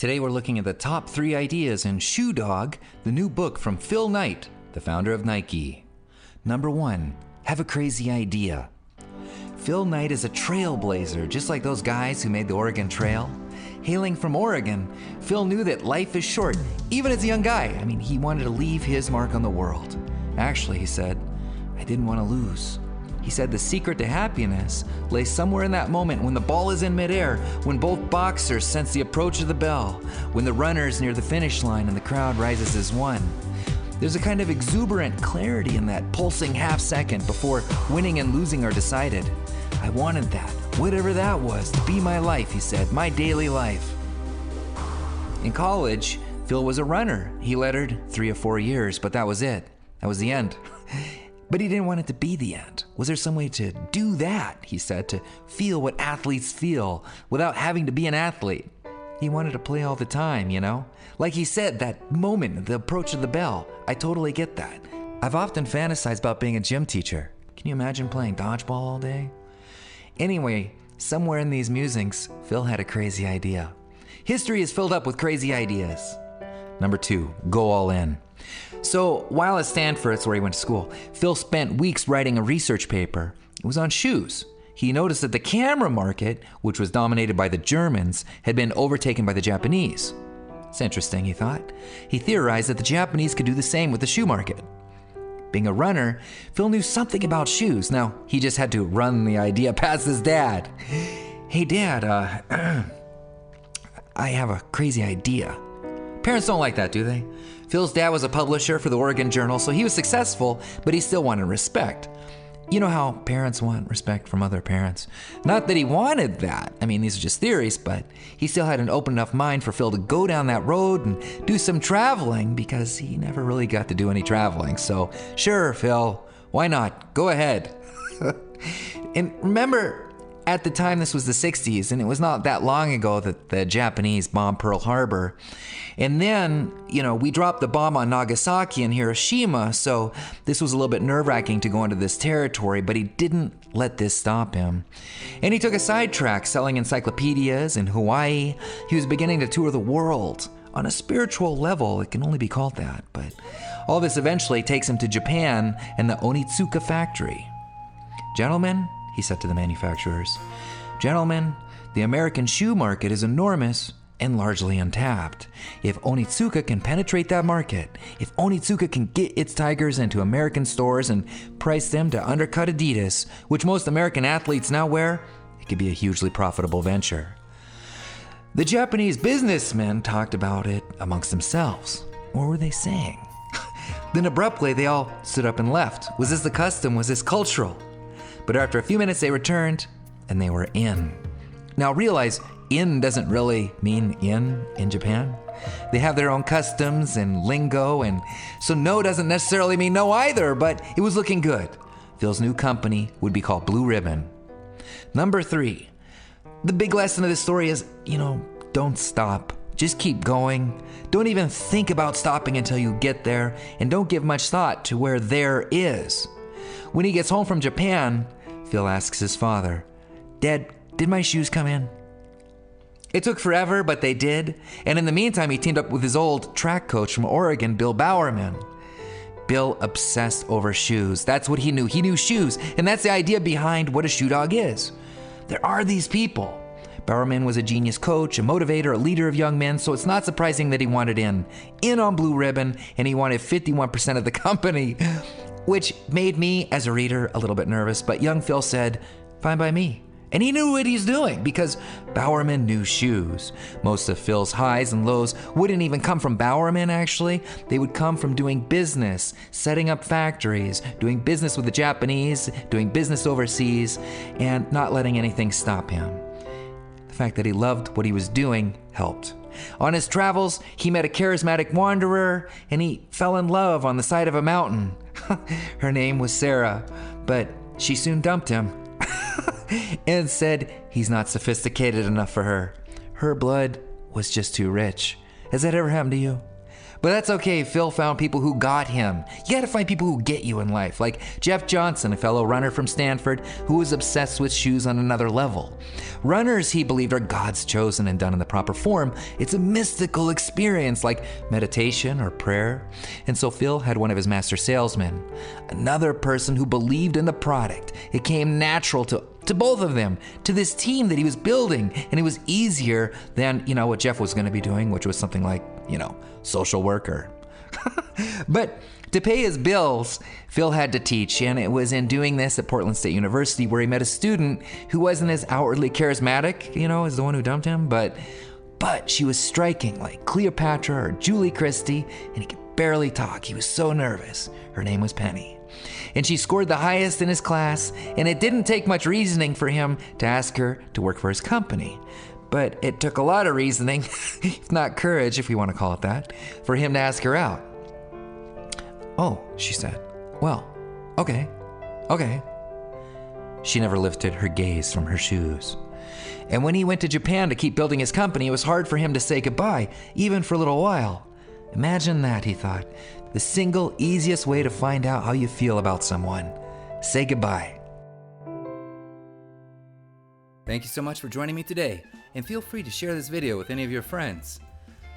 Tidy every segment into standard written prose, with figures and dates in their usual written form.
Today we're looking at the top 3 ideas in Shoe Dog, the new book from Phil Knight, the founder of Nike. Number 1, have a crazy idea. Phil Knight is a trailblazer, just like those guys who made the Oregon Trail. Hailing from Oregon, Phil knew that life is short, even as a young guy. He wanted to leave his mark on the world. Actually, he said, I didn't want to lose. He said the secret to happiness lay somewhere in that moment when the ball is in midair, when both boxers sense the approach of the bell, when the runner's near the finish line and the crowd rises as one. There's a kind of exuberant clarity in that pulsing half second before winning and losing are decided. I wanted that, whatever that was, to be my life, he said, my daily life. In college, Phil was a runner. He lettered 3 or 4 years, but that was it. That was the end. But he didn't want it to be the end. Was there some way to do that, he said, to feel what athletes feel without having to be an athlete? He wanted to play all the time, Like he said, that moment, the approach of the bell. I totally get that. I've often fantasized about being a gym teacher. Can you imagine playing dodgeball all day? Anyway, somewhere in these musings, Phil had a crazy idea. History is filled up with crazy ideas. Number 2, go all in. So while at Stanford, that's where he went to school, Phil spent weeks writing a research paper. It was on shoes. He noticed that the camera market, which was dominated by the Germans, had been overtaken by the Japanese. It's interesting, he thought. He theorized that the Japanese could do the same with the shoe market. Being a runner, Phil knew something about shoes. Now, he just had to run the idea past his dad. Hey, Dad, I have a crazy idea. Parents don't like that, do they? Phil's dad was a publisher for the Oregon Journal, so he was successful, but he still wanted respect. You know how parents want respect from other parents? Not that he wanted that. These are just theories, but he still had an open enough mind for Phil to go down that road and do some traveling because he never really got to do any traveling. So, sure, Phil, why not? Go ahead. And remember, at the time, this was the 60s, and it was not that long ago that the Japanese bombed Pearl Harbor. And then, we dropped the bomb on Nagasaki and Hiroshima, so this was a little bit nerve-wracking to go into this territory, but he didn't let this stop him. And he took a sidetrack selling encyclopedias in Hawaii. He was beginning to tour the world. On a spiritual level, it can only be called that, but all this eventually takes him to Japan and the Onitsuka factory. Gentlemen, he said to the manufacturers, gentlemen, the American shoe market is enormous and largely untapped. If Onitsuka can penetrate that market, if Onitsuka can get its tigers into American stores and price them to undercut Adidas, which most American athletes now wear, it could be a hugely profitable venture. The Japanese businessmen talked about it amongst themselves. What were they saying? Then abruptly, they all stood up and left. Was this the custom? Was this cultural? But after a few minutes, they returned, and they were in. Now realize, in doesn't really mean in Japan. They have their own customs and lingo, and so no doesn't necessarily mean no either, but it was looking good. Phil's new company would be called Blue Ribbon. Number 3, the big lesson of this story is, don't stop. Just keep going. Don't even think about stopping until you get there, and don't give much thought to where there is. When he gets home from Japan, Phil asks his father, Dad, did my shoes come in? It took forever, but they did. And in the meantime, he teamed up with his old track coach from Oregon, Bill Bowerman. Bill obsessed over shoes. That's what he knew. He knew shoes. And that's the idea behind what a shoe dog is. There are these people. Bowerman was a genius coach, a motivator, a leader of young men, so it's not surprising that he wanted in on Blue Ribbon, and he wanted 51% of the company, which made me, as a reader, a little bit nervous. But young Phil said, fine by me. And he knew what he's doing because Bowerman knew shoes. Most of Phil's highs and lows wouldn't even come from Bowerman, actually. They would come from doing business, setting up factories, doing business with the Japanese, doing business overseas, and not letting anything stop him. The fact that he loved what he was doing helped. On his travels, he met a charismatic wanderer, and he fell in love on the side of a mountain. Her name was Sarah, but she soon dumped him and said he's not sophisticated enough for her. Her blood was just too rich. Has that ever happened to you? But that's okay, Phil found people who got him. You gotta find people who get you in life, like Jeff Johnson, a fellow runner from Stanford who was obsessed with shoes on another level. Runners, he believed, are God's chosen and done in the proper form. It's a mystical experience like meditation or prayer. And so Phil had one of his master salesmen, another person who believed in the product. It came natural to both of them, to this team that he was building, and it was easier than, what Jeff was going to be doing, which was something like, social worker. But to pay his bills, Phil had to teach, and it was in doing this at Portland State University where he met a student who wasn't as outwardly charismatic, as the one who dumped him, but she was striking, like Cleopatra or Julie Christie, and he could barely talk. He was so nervous. Her name was Penny. And she scored the highest in his class, and it didn't take much reasoning for him to ask her to work for his company. But it took a lot of reasoning, if not courage, if we want to call it that, for him to ask her out. "Oh," she said. "Well, okay. She never lifted her gaze from her shoes. And when he went to Japan to keep building his company, it was hard for him to say goodbye, even for a little while. Imagine that, he thought. The single easiest way to find out how you feel about someone. Say goodbye. Thank you so much for joining me today, and feel free to share this video with any of your friends.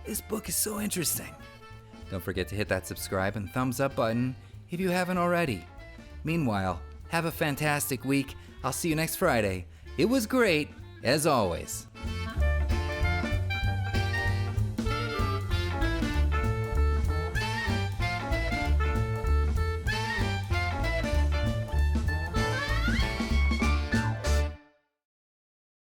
This book is so interesting. Don't forget to hit that subscribe and thumbs up button if you haven't already. Meanwhile, have a fantastic week. I'll see you next Friday. It was great, as always.